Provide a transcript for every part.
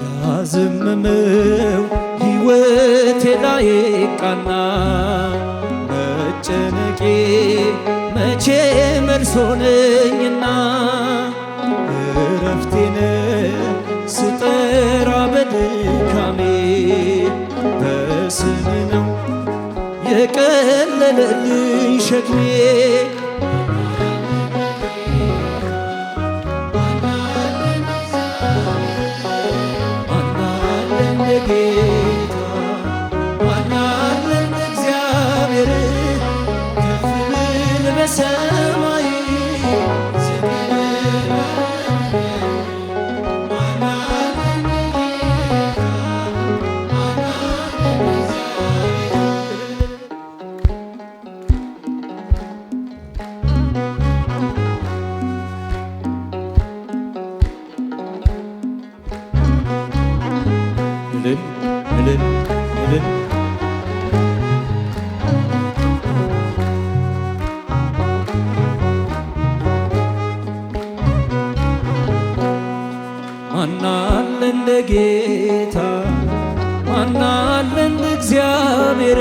ያዘመመው ሕይወቴ ላይ ቃና መጨነቄ መቼ መልስ ሆነኝና እረፍቴን ስጠራ በድካሜ በስም ነው የቀለለልኝ ሸክሜ ጌታ ማናለን እግዚአብሔር ከፍ ብል በሰማይ ማናለ እንደ ጌታ ማናለ እንደ እግዚአብሔር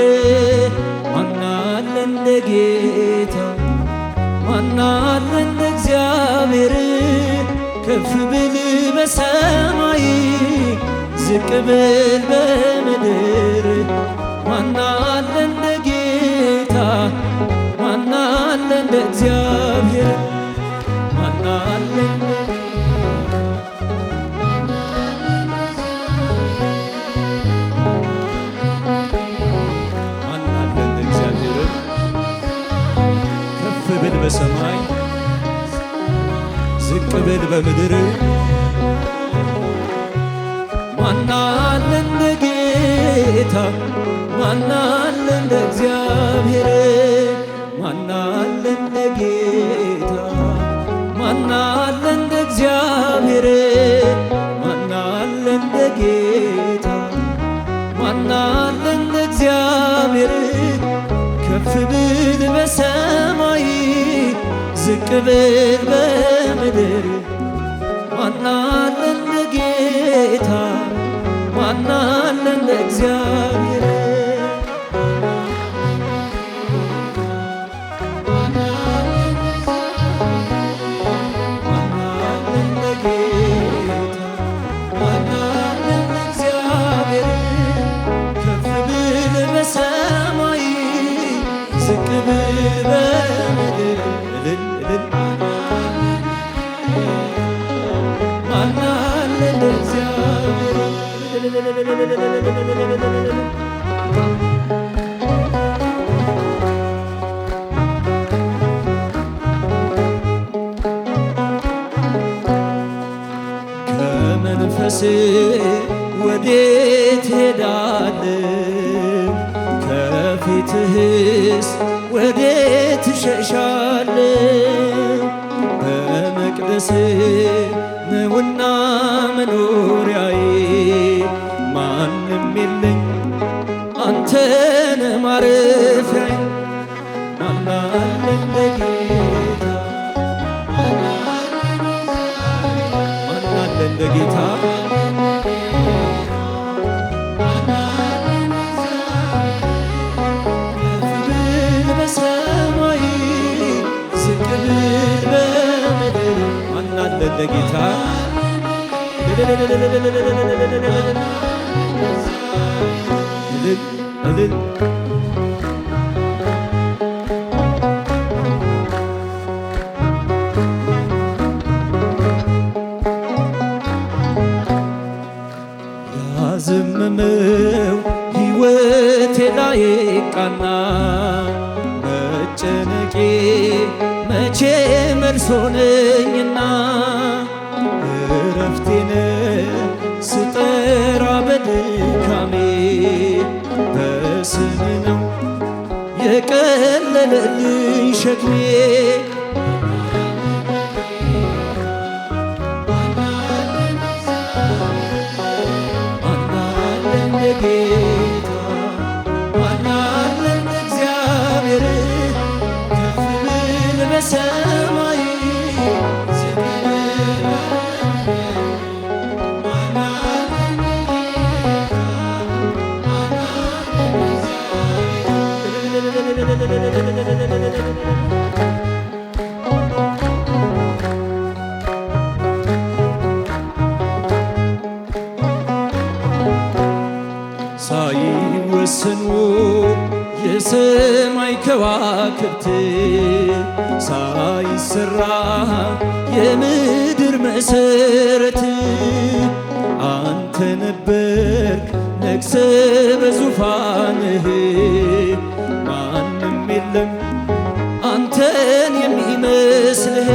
ማናለ እንደ ጌታ ማናለ እንደ እግዚአብሔር ከፍ ብል በሰማይ ዝቅ ብል በምድር ማናለ እንደ ጌታ ማናለ እንደ እግዚአብሔር ማናለ ብል በሰማይ ዝቅ ብል በምድር ማናለ እንደ ጌታ ማናለ እንደ እግዚአብሔር ማናለ እንደ ጌታ ማናለ እንደ እግዚአብሔር ማናለ እንደ ጌታ ማናለ እንደ እግዚአብሔር ከፍ ብል በሰማይ ዝቅ ብል በምድር ማናለ እንደ ጌታ ማናለ እንደ እግዚአብሔር ማናለ እንደ ጌታ ማናለ እንደ እግዚአብሔር ከፍ ብል በሰማይ ዝቅ ብል በምድር ማናለ እንደ እግዚአብሔር ከመንፈስ ወዴት ሄዳለሁ ከፊትህስ ወዴት እሸሻለሁ በመቅደስ ነውና መኖሪያዬ ማንም የለኝ አንተነ ማረፊያዬ ማናለ እንደ ጌታ ማናለ እንደ ጌታ በሰማይ ዝቅ ብል በምድር ማናለ እንደ ጌታ እልል ያዘመመው ሕይወቴ ላይ ቃና መጨነቄ መቼ መልስ ሆነኝና እረፍቴን ስጠራ በድካሜ በስም ነው የቀለለልኝ ሸክሜ ማናለ እንደ ጌታ ማናለ እንደ እግዚአብሔር ከፍ ብል በሰማይ ዝቅ ብል ሳይወሰኑ የሰማይ ከዋክብት ሳይሰራ የምድር መሰረት አንተ ነበርክ ነግሰ በዙፋንህ ማንም የለም አንተን የሚመስልህ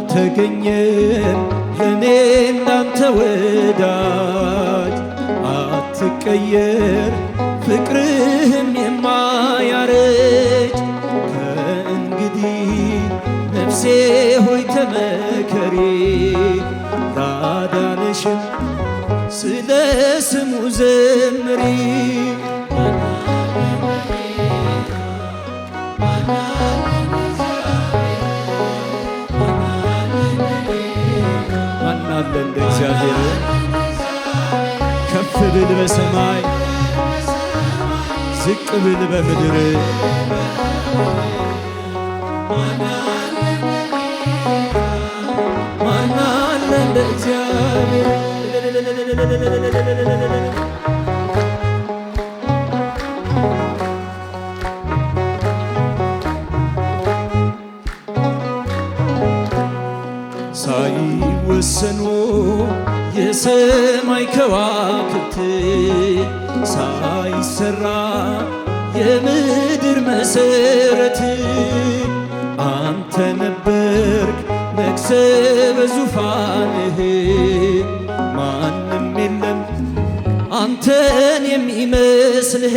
አልተገኘም ለኔ እንዳንተ ወዳጅ አትቀየር ፍቅርህም የማያረጅ ከእንግዲህ ነፍሴ ሆይ ተመከሪ ላዳነሽም ስለ ስሙ ዘምሪ ማናለ እንደ እግዚአብሔር ከፍ ብል በሰማይ ዝቅ ብል በምድር ማናለ እንደ እግዚአብሔር ሳይወሰኑ የሰማይ ከዋክብት ሳይሰራ የምድር መሰረት አንተ ነበርክ ነግሰ በዙፋንህ ማንም የለም አንተን የሚመስልህ